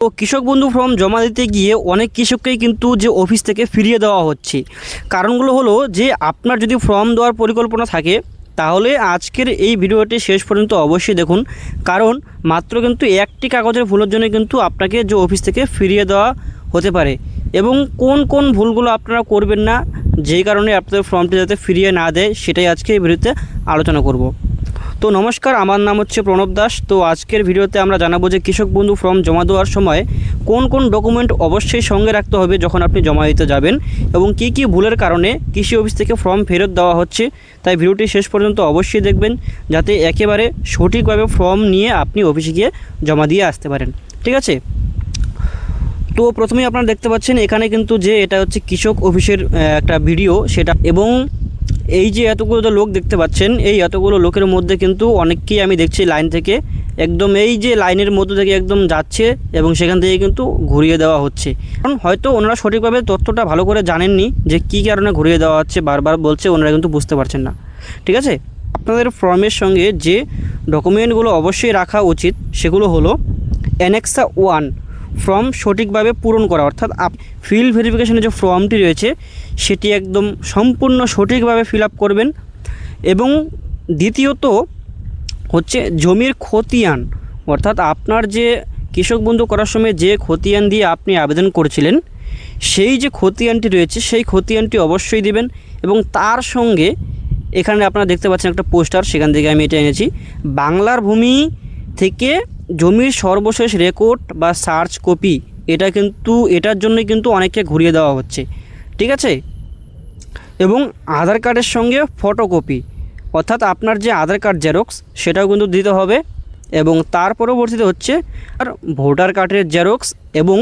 তো কৃষক বন্ধু ফর্ম জমা দিতে গিয়ে অনেক কৃষককেই কিন্তু যে অফিস থেকে ফিরিয়ে দেওয়া হচ্ছে। কারণগুলো হলো যে আপনার যদি ফর্ম দেওয়ার পরিকল্পনা থাকে তাহলে আজকের এই ভিডিওটি শেষ পর্যন্ত অবশ্যই দেখুন, কারণ মাত্র কিন্তু একটি কাগজের ভুলের জন্য কিন্তু আপনাকে যে অফিস থেকে ফিরিয়ে দেওয়া হতে পারে এবং কোন কোন ভুলগুলো আপনারা করবেন না, যেই কারণে আপনাদের ফর্মটি যাতে ফিরিয়ে না দেয় সেটাই আজকে এই ভিডিওতে আলোচনা করব। তো নমস্কার, আমার নাম হচ্ছে প্রণব দাস। তো আজকের ভিডিওতে আমরা জানাবো যে কৃষক বন্ধু ফর্ম জমা দেওয়ার সময় কোন কোন ডকুমেন্ট অবশ্যই সঙ্গে রাখতে হবে যখন আপনি জমা দিতে যাবেন এবং কি কি ভুলের কারণে কৃষি অফিস থেকে ফর্ম ফেরত দেওয়া হচ্ছে। তাই ভিডিওটি শেষ পর্যন্ত অবশ্যই দেখবেন যাতে একেবারে সঠিকভাবে ফর্ম নিয়ে আপনি অফিসে গিয়ে জমা দিয়ে আসতে পারেন। ঠিক আছে, তো প্রথমেই আপনারা দেখতে পাচ্ছেন এখানে কিন্তু যে এটা হচ্ছে কৃষক অফিসের একটা ভিডিও সেটা, এবং এই যে এতগুলো লোক দেখতে পাচ্ছেন এই এতগুলো লোকের মধ্যে কিন্তু অনেককেই আমি দেখছি লাইন থেকে একদম এই যে লাইনের মধ্যে থেকে একদম যাচ্ছে এবং সেখান থেকে কিন্তু ঘুরিয়ে দেওয়া হচ্ছে। কারণ হয়তো ওনারা সঠিকভাবে তথ্যটা ভালো করে জানেননি যে কী কারণে ঘুরিয়ে দেওয়া হচ্ছে, বারবার বলছে, ওনারা কিন্তু বুঝতে পারছেন না। ঠিক আছে, আপনাদের ফর্মের সঙ্গে যে ডকুমেন্টগুলো অবশ্যই রাখা উচিত সেগুলো হলো অ্যানেক্সা 1 ফর্ম সঠিকভাবে পূরণ করা, অর্থাৎ ফিল্ড ভেরিফিকেশনের যে ফর্মটি রয়েছে সেটি একদম সম্পূর্ণ সঠিকভাবে ফিল আপ করবেন। এবং দ্বিতীয়ত হচ্ছে জমির খতিয়ান, অর্থাৎ আপনার যে কৃষক বন্ধু করার সময় যে খতিয়ান দিয়ে আপনি আবেদন করেছিলেন সেই যে খতিয়ানটি রয়েছে সেই খতিয়ানটি অবশ্যই দিবেন। এবং তার সঙ্গে এখানে আপনারা দেখতে পাচ্ছেন একটা পোস্টার, সেখান থেকে আমি এটা এনেছি, বাংলার ভূমি থেকে জমির সর্বশেষ রেকর্ড বা সার্চ কপি, এটা কিন্তু এটার জন্যই কিন্তু অনেককে ঘুরিয়ে দেওয়া হচ্ছে। ঠিক আছে, এবং আধার কার্ডের সঙ্গে ফটোকপি, অর্থাৎ আপনার যে আধার কার্ড জেরক্স সেটাও কিন্তু দিতে হবে। এবং তার পরবর্তীতে হচ্ছে আর ভোটার কার্ডের জেরক্স এবং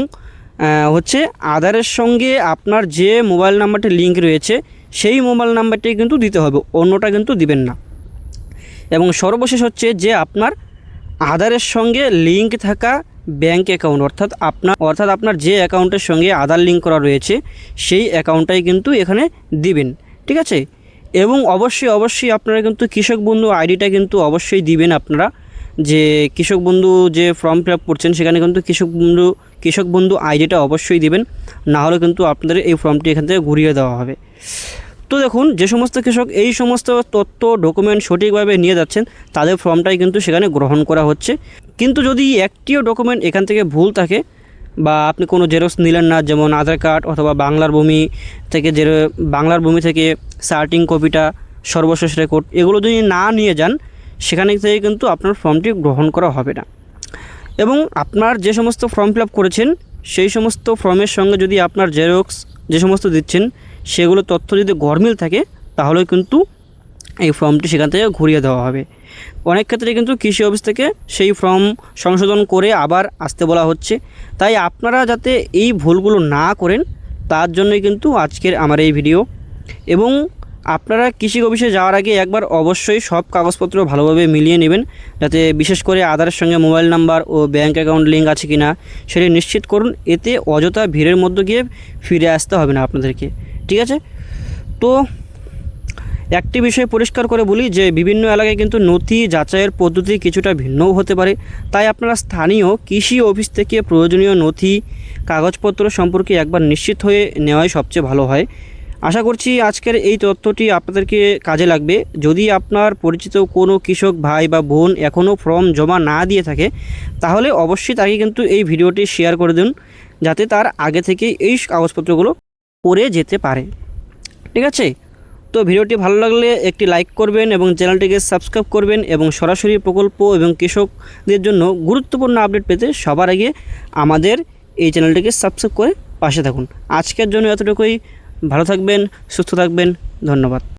হচ্ছে আধারের সঙ্গে আপনার যে মোবাইল নাম্বারটি লিঙ্ক রয়েছে সেই মোবাইল নাম্বারটি কিন্তু দিতে হবে, অন্যটা কিন্তু দিবেন না। এবং সর্বশেষ হচ্ছে যে আপনার আধারের সঙ্গে লিঙ্ক থাকা ব্যাঙ্ক অ্যাকাউন্ট, অর্থাৎ আপনার যে অ্যাকাউন্টের সঙ্গে আধার লিঙ্ক করা রয়েছে সেই অ্যাকাউন্টটাই কিন্তু এখানে দিবেন। ঠিক আছে, এবং অবশ্যই আপনারা কিন্তু কৃষক বন্ধু আইডিটা কিন্তু অবশ্যই দিবেন। আপনারা যে কৃষক বন্ধু যে ফর্ম ফিল আপ করছেন সেখানে কিন্তু কৃষক বন্ধু আইডিটা অবশ্যই দিবেন, না হলে কিন্তু আপনাদের এই ফর্মটি এখান থেকে ঘুরিয়ে দেওয়া হবে। তো দেখুন, যে সমস্ত কৃষক এই সমস্ত তথ্য ডকুমেন্ট সঠিকভাবে নিয়ে যাচ্ছেন তাদের ফর্মটাই কিন্তু সেখানে গ্রহণ করা হচ্ছে। কিন্তু যদি একটিও ডকুমেন্ট এখান থেকে ভুল থাকে বা আপনি কোনো জেরক্স নিলেন না, যেমন আধার কার্ড অথবা বাংলার ভূমি থেকে সার্টিং কপিটা, সর্বশেষ রেকর্ড, এগুলো যদি না নিয়ে যান সেখানে থেকে কিন্তু আপনার ফর্মটি গ্রহণ করা হবে না। এবং আপনার যে সমস্ত ফর্ম ফিল আপ করেছেন সেই সমস্ত ফর্মের সঙ্গে যদি আপনার জেরক্স যে সমস্ত দিচ্ছেন সেগুলো তথ্য যদি গরমিল থাকে তাহলে কিন্তু এই ফর্মটি সেখান থেকে ঘুরিয়ে দেওয়া হবে। অনেক ক্ষেত্রে কিন্তু কৃষি অফিস থেকে সেই ফর্ম সংশোধন করে আবার আসতে বলা হচ্ছে। তাই আপনারা যাতে এই ভুলগুলো না করেন তার জন্যই কিন্তু আজকের আমার এই ভিডিও। এবং আপনারা কৃষি অফিসে যাওয়ার আগে একবার অবশ্যই সব কাগজপত্র ভালোভাবে মিলিয়ে নেবেন, যাতে বিশেষ করে আধারের সঙ্গে মোবাইল নাম্বার ও ব্যাঙ্ক অ্যাকাউন্ট লিঙ্ক আছে কি না সেটি নিশ্চিত করুন। এতে অযথা ভিড়ের মধ্যে গিয়ে ফিরে আসতে হবে না আপনাদেরকে। ঠিক আছে, তো একটি বিষয় পরিষ্কার করে বলি যে বিভিন্ন এলাকায় কিন্তু নথি যাচাইয়ের পদ্ধতি কিছুটা ভিন্নও হতে পারে। তাই আপনারা স্থানীয় কৃষি অফিস থেকে প্রয়োজনীয় নথি কাগজপত্র সম্পর্কে একবার নিশ্চিত হয়ে নেওয়াই সবচেয়ে ভালো হয়। আশা করছি আজকের এই তথ্যটি আপনাদেরকে কাজে লাগবে। যদি আপনার পরিচিত কোনো কৃষক ভাই বা বোন এখনও ফর্ম জমা না দিয়ে থাকে তাহলে অবশ্যই তাকে কিন্তু এই ভিডিওটি শেয়ার করে দিন, যাতে তার আগে থেকে এই কাগজপত্রগুলো করে যেতে পারে। ঠিক আছে, তো ভিডিওটি ভালো লাগলে একটি লাইক করবেন এবং চ্যানেলটিকে সাবস্ক্রাইব করবেন এবং সরাসরি প্রকল্প এবং কৃষকদের জন্য গুরুত্বপূর্ণ আপডেট পেতে সবার আগে আমাদের এই চ্যানেলটিকে সাবস্ক্রাইব করে পাশে থাকুন। আজকের জন্য এতটুকুই। ভালো থাকবেন, সুস্থ থাকবেন, ধন্যবাদ।